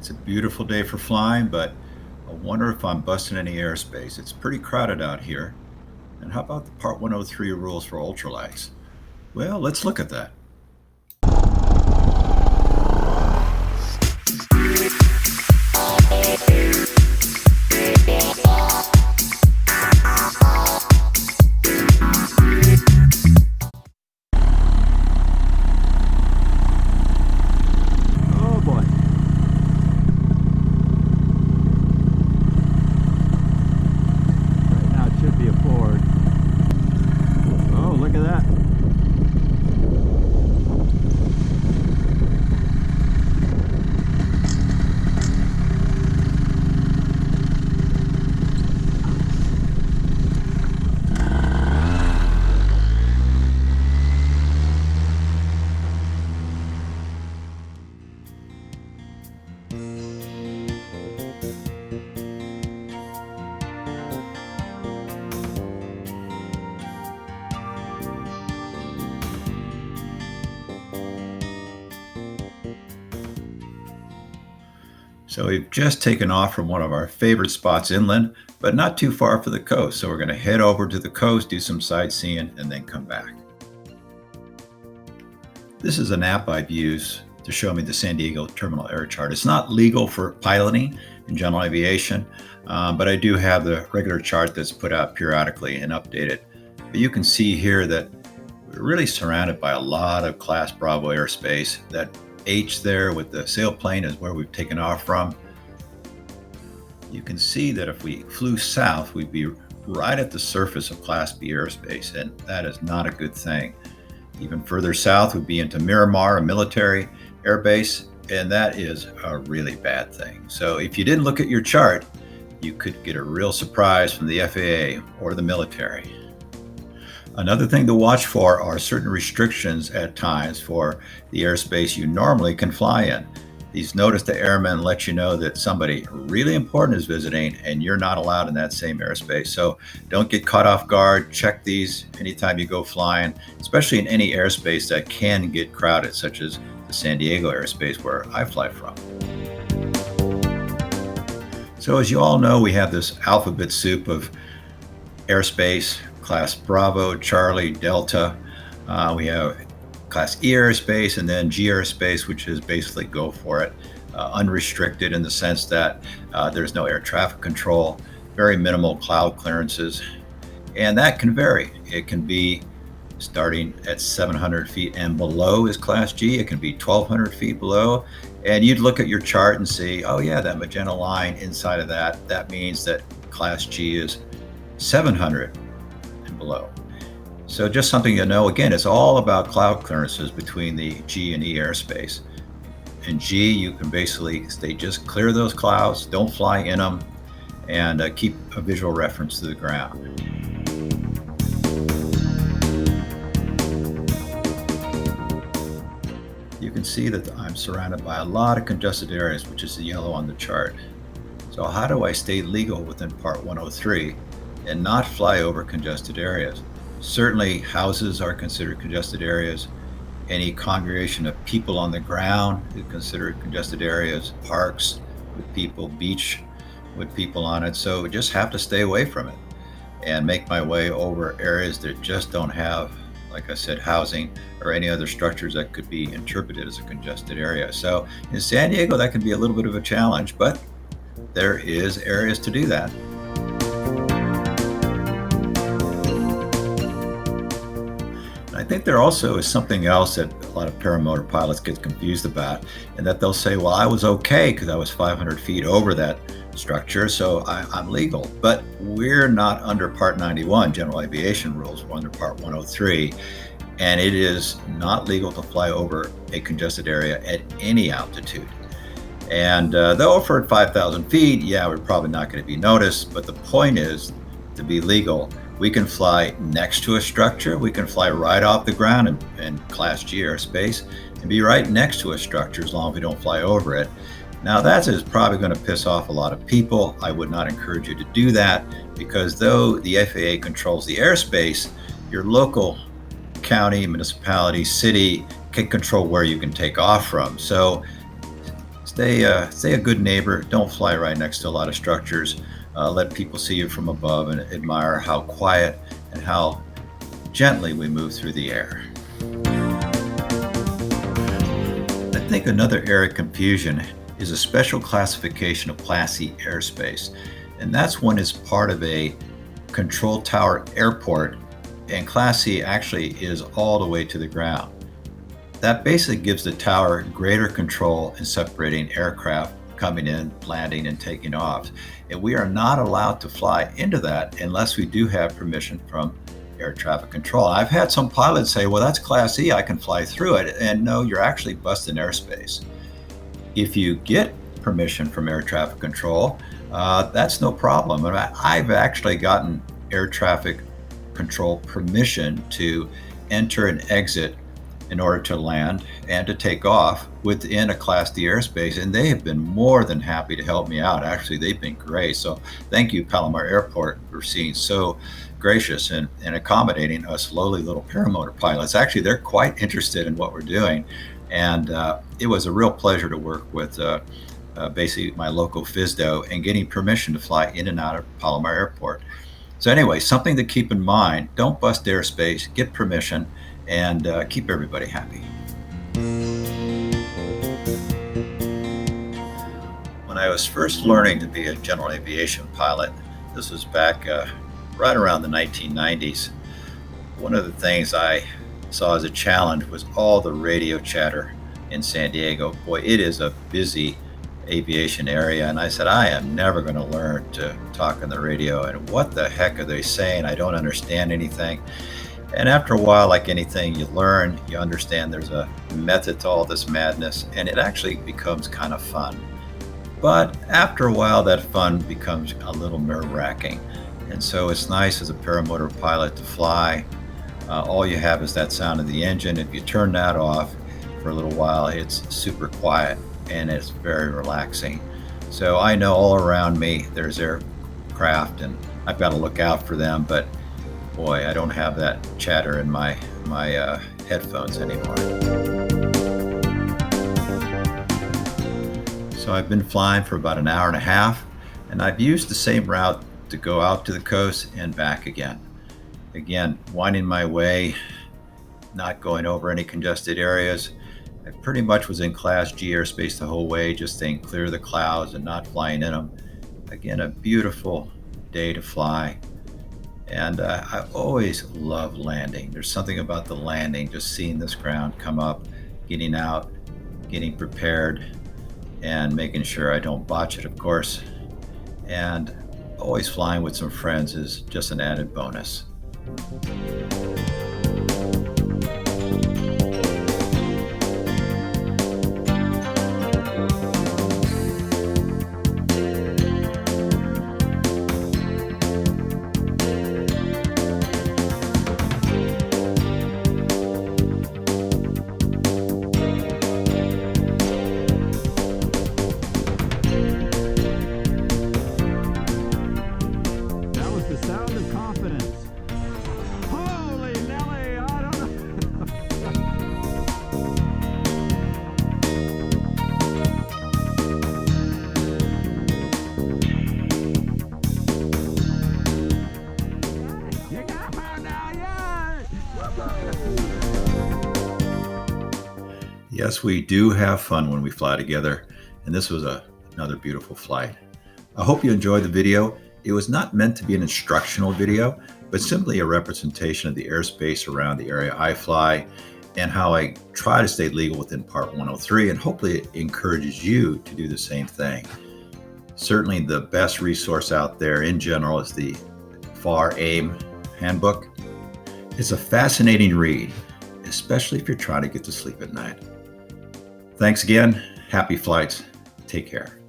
It's a beautiful day for flying, but I wonder if I'm busting any airspace. It's pretty crowded out here. And how about the Part 103 rules for ultralights? Well, let's look at that. Oh boy. Right now it should be a Ford. Oh, look at that. So we've just taken off from one of our favorite spots inland, but not too far for the coast. So we're going to head over to the coast, do some sightseeing, and then come back. This is an app I've used to show me the San Diego terminal air chart. It's not legal for piloting in general aviation, but I do have the regular chart that's put out periodically and updated. But you can see here that we're really surrounded by a lot of Class Bravo airspace. That H there with the sailplane is where we've taken off from. You can see that if we flew south, we'd be right at the surface of Class B airspace, and that is not a good thing. Even further south would be into Miramar, a military airbase, and that is a really bad thing. So if you didn't look at your chart, you could get a real surprise from the FAA or the military. Another thing to watch for are certain restrictions at times for the airspace you normally can fly in. These notice to airmen let you know that somebody really important is visiting and you're not allowed in that same airspace. So don't get caught off guard. Check these anytime you go flying, especially in any airspace that can get crowded, such as the San Diego airspace where I fly from. So as you all know, we have this alphabet soup of airspace: Class Bravo, Charlie, Delta. We have Class E airspace, and then G airspace, which is basically go for it, unrestricted in the sense that there's no air traffic control, very minimal cloud clearances, and that can vary. It can be starting at 700 feet and below is Class G. It can be 1,200 feet below, and you'd look at your chart and see, oh yeah, that magenta line inside of that means that Class G is 700 and below. So just something to know, again, it's all about cloud clearances between the G and E airspace. In G, you can basically stay just clear of those clouds, don't fly in them, and keep a visual reference to the ground. You can see that I'm surrounded by a lot of congested areas, which is the yellow on the chart. So how do I stay legal within Part 103 and not fly over congested areas? Certainly houses are considered congested areas. Any congregation of people on the ground is considered congested areas. Parks with people, beach with people on it. So just have to stay away from it and make my way over areas that just don't have, like I said, housing or any other structures that could be interpreted as a congested area. So in San Diego, that can be a little bit of a challenge, but there is areas to do that. I think there also is something else that a lot of paramotor pilots get confused about, and that they'll say, well, I was okay because I was 500 feet over that structure, so I'm legal. But we're not under Part 91 general aviation rules. We're under Part 103, and it is not legal to fly over a congested area at any altitude. And though for 5,000 feet, yeah, we're probably not going to be noticed, but the point is, to be legal, we can fly next to a structure, we can fly right off the ground in Class G airspace, and be right next to a structure as long as we don't fly over it. Now that is probably going to piss off a lot of people. I would not encourage you to do that, because though the FAA controls the airspace, your local county, municipality, city can control where you can take off from. So Stay a good neighbor. Don't fly right next to a lot of structures. Let people see you from above and admire how quiet and how gently we move through the air. I think another area of confusion is a special classification of Class C airspace, and that's when it's part of a control tower airport, and Class C actually is all the way to the ground. That basically gives the tower greater control in separating aircraft coming in, landing, and taking off. And we are not allowed to fly into that unless we do have permission from air traffic control. I've had some pilots say, well, that's Class E, I can fly through it. And no, you're actually busting airspace. If you get permission from air traffic control, that's no problem. And I've actually gotten air traffic control permission to enter and exit in order to land and to take off within a Class D airspace, and they have been more than happy to help me out. Actually, they've been great. So thank you, Palomar Airport, for being so gracious and accommodating us lowly little paramotor pilots. Actually, they're quite interested in what we're doing, and it was a real pleasure to work with basically my local FSDO and getting permission to fly in and out of Palomar Airport. So anyway, something to keep in mind: don't bust airspace, get permission, and keep everybody happy. When I was first learning to be a general aviation pilot, this was back right around the 1990s, one of the things I saw as a challenge was all the radio chatter in San Diego. Boy, it is a busy aviation area, and I said, I am never going to learn to talk on the radio, and what the heck are they saying? I don't understand anything. And after a while, like anything you learn, you understand there's a method to all this madness, and it actually becomes kind of fun. But after a while, that fun becomes a little nerve-wracking. And so it's nice as a paramotor pilot to fly. All you have is that sound of the engine. If you turn that off for a little while, it's super quiet and it's very relaxing. So I know all around me there's aircraft, and I've got to look out for them, but boy, I don't have that chatter in my headphones anymore. So I've been flying for about an hour and a half, and I've used the same route to go out to the coast and back again. Again, winding my way, not going over any congested areas. I pretty much was in Class G airspace the whole way, just staying clear of the clouds and not flying in them. Again, a beautiful day to fly. And I always love landing. There's something about the landing, just seeing this ground come up, getting out, getting prepared, and making sure I don't botch it, of course. And always flying with some friends is just an added bonus. Yes, we do have fun when we fly together, and this was another beautiful flight. I hope you enjoyed the video. It was not meant to be an instructional video, but simply a representation of the airspace around the area I fly and how I try to stay legal within Part 103, and hopefully it encourages you to do the same thing. Certainly the best resource out there in general is the FAR AIM handbook. It's a fascinating read, especially if you're trying to get to sleep at night. Thanks again. Happy flights. Take care.